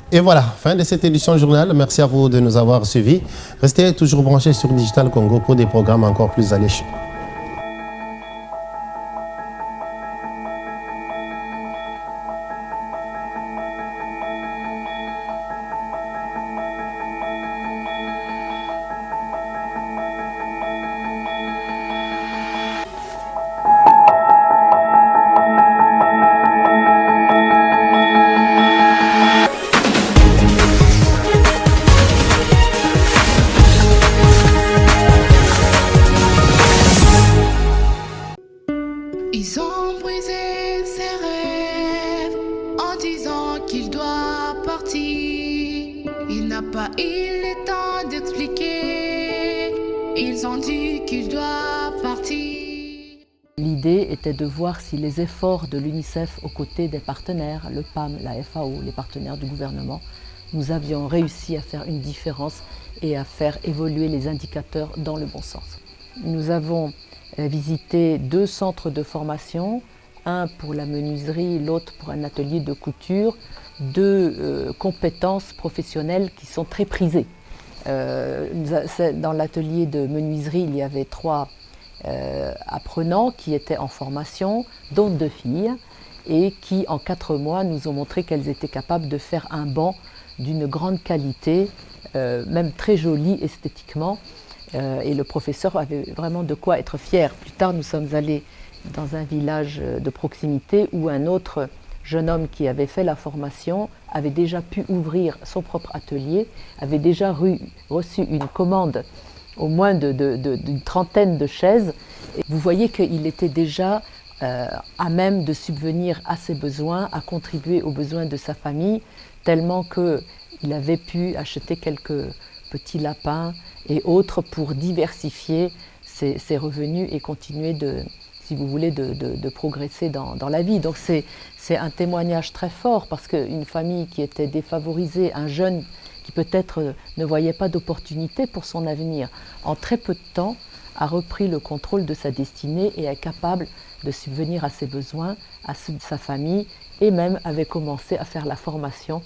Et voilà, fin de cette édition journal. Merci à vous de nous avoir suivis. Restez toujours branchés sur Digital Congo pour des programmes encore plus alléchés. Ils ont brisé ses rêves en disant qu'il doit partir. Il n'a pas eu le temps d'expliquer. Ils ont dit qu'il doit partir. L'idée était de voir si les efforts de l'UNICEF aux côtés des partenaires, le PAM, la FAO, les partenaires du gouvernement, nous avions réussi à faire une différence et à faire évoluer les indicateurs dans le bon sens. Nous avons visité 2 centres de formation, un pour la menuiserie, l'autre pour un atelier de couture, 2 compétences professionnelles qui sont très prisées. Dans l'atelier de menuiserie, il y avait 3 apprenants qui étaient en formation, dont 2 filles, et qui en 4 mois nous ont montré qu'elles étaient capables de faire un banc d'une grande qualité, même très joli esthétiquement. Et le professeur avait vraiment de quoi être fier. Plus tard, nous sommes allés dans un village de proximité où un autre jeune homme qui avait fait la formation avait déjà pu ouvrir son propre atelier, avait déjà reçu une commande au moins d'une trentaine de chaises. Et vous voyez qu'il était déjà à même de subvenir à ses besoins, à contribuer aux besoins de sa famille, tellement qu'il avait pu acheter quelques petits lapins et autres pour diversifier ses revenus et continuer si vous voulez, de progresser dans la vie. Donc c'est un témoignage très fort parce qu'une famille qui était défavorisée, un jeune qui peut-être ne voyait pas d'opportunité pour son avenir, en très peu de temps a repris le contrôle de sa destinée et est capable de subvenir à ses besoins, à ceux de sa famille, et même avait commencé à faire la formation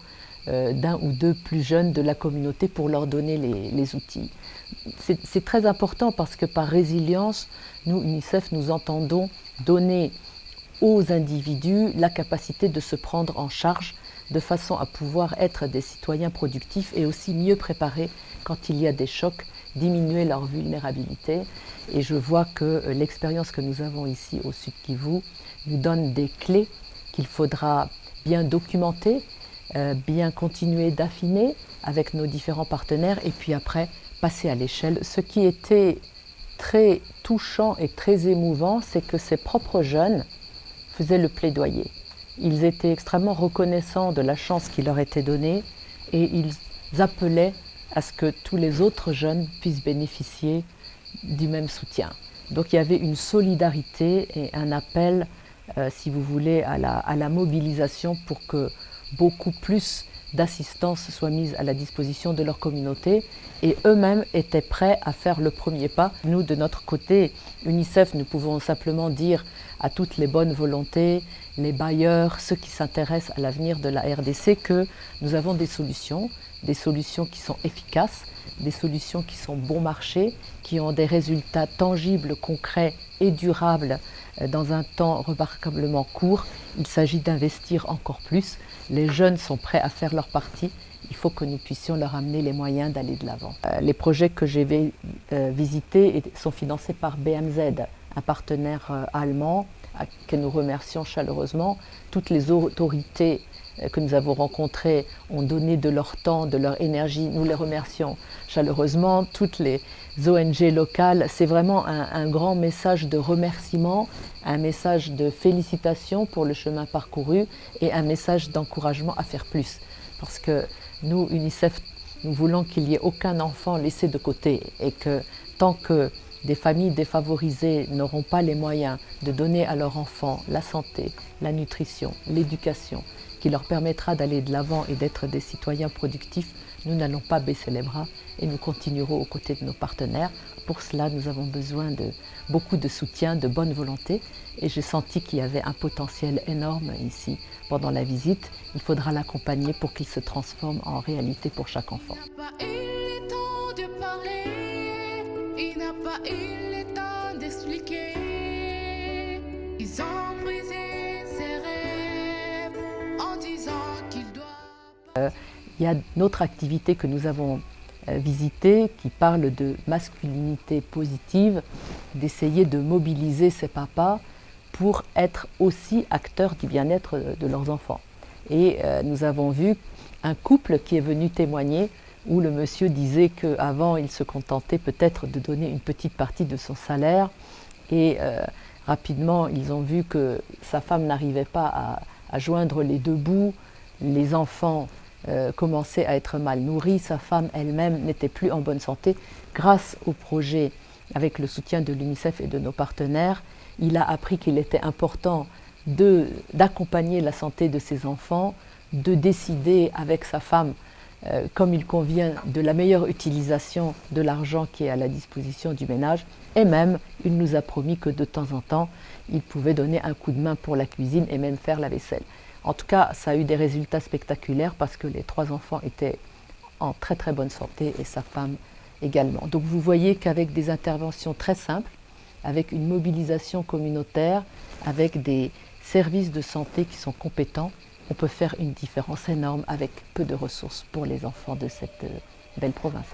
d'un ou 2 plus jeunes de la communauté pour leur donner les outils. C'est très important parce que par résilience, nous, UNICEF, nous entendons donner aux individus la capacité de se prendre en charge de façon à pouvoir être des citoyens productifs et aussi mieux préparés quand il y a des chocs, diminuer leur vulnérabilité. Et je vois que l'expérience que nous avons ici au Sud Kivu nous donne des clés qu'il faudra bien documenter, bien continuer d'affiner avec nos différents partenaires et puis après passer à l'échelle. Ce qui était très touchant et très émouvant, c'est que ces propres jeunes faisaient le plaidoyer. Ils étaient extrêmement reconnaissants de la chance qui leur était donnée et ils appelaient à ce que tous les autres jeunes puissent bénéficier du même soutien. Donc il y avait une solidarité et un appel, si vous voulez, à la mobilisation pour que beaucoup plus d'assistance soit mise à la disposition de leur communauté et eux-mêmes étaient prêts à faire le premier pas. Nous, de notre côté, UNICEF, nous pouvons simplement dire à toutes les bonnes volontés, les bailleurs, ceux qui s'intéressent à l'avenir de la RDC que nous avons des solutions qui sont efficaces, des solutions qui sont bon marché, qui ont des résultats tangibles, concrets et durables dans un temps remarquablement court. Il s'agit d'investir encore plus. Les jeunes sont prêts à faire leur partie. Il faut que nous puissions leur amener les moyens d'aller de l'avant. Les projets que j'ai visités sont financés par BMZ, un partenaire allemand que nous remercions chaleureusement. Toutes les autorités que nous avons rencontrées ont donné de leur temps, de leur énergie. Nous les remercions chaleureusement. Toutes les ONG locales, c'est vraiment un grand message de remerciement, un message de félicitations pour le chemin parcouru et un message d'encouragement à faire plus. Parce que nous, UNICEF, nous voulons qu'il n'y ait aucun enfant laissé de côté et que tant que des familles défavorisées n'auront pas les moyens de donner à leurs enfants la santé, la nutrition, l'éducation, qui leur permettra d'aller de l'avant et d'être des citoyens productifs, nous n'allons pas baisser les bras et nous continuerons aux côtés de nos partenaires. Pour cela, nous avons besoin de beaucoup de soutien, de bonne volonté et j'ai senti qu'il y avait un potentiel énorme ici pendant la visite. Il faudra l'accompagner pour qu'il se transforme en réalité pour chaque enfant. Il n'a pas eu le temps de parler, il n'a pas eu le temps d'expliquer. Ils ont brisé ses rêves en disant qu'il doit... Il y a une autre activité que nous avons visitée qui parle de masculinité positive, d'essayer de mobiliser ces papas pour être aussi acteurs du bien-être de leurs enfants. Et nous avons vu un couple qui est venu témoigner où le monsieur disait qu'avant il se contentait peut-être de donner une petite partie de son salaire et rapidement ils ont vu que sa femme n'arrivait pas à joindre les deux bouts, les enfants commençaient à être mal nourris, sa femme elle-même n'était plus en bonne santé. Grâce au projet avec le soutien de l'UNICEF et de nos partenaires, il a appris qu'il était important d'accompagner la santé de ses enfants, de décider avec sa femme comme il convient de la meilleure utilisation de l'argent qui est à la disposition du ménage et même il nous a promis que de temps en temps il pouvait donner un coup de main pour la cuisine et même faire la vaisselle. En tout cas, ça a eu des résultats spectaculaires parce que les 3 enfants étaient en très très bonne santé et sa femme également. Donc vous voyez qu'avec des interventions très simples, avec une mobilisation communautaire, avec des services de santé qui sont compétents, on peut faire une différence énorme avec peu de ressources pour les enfants de cette belle province.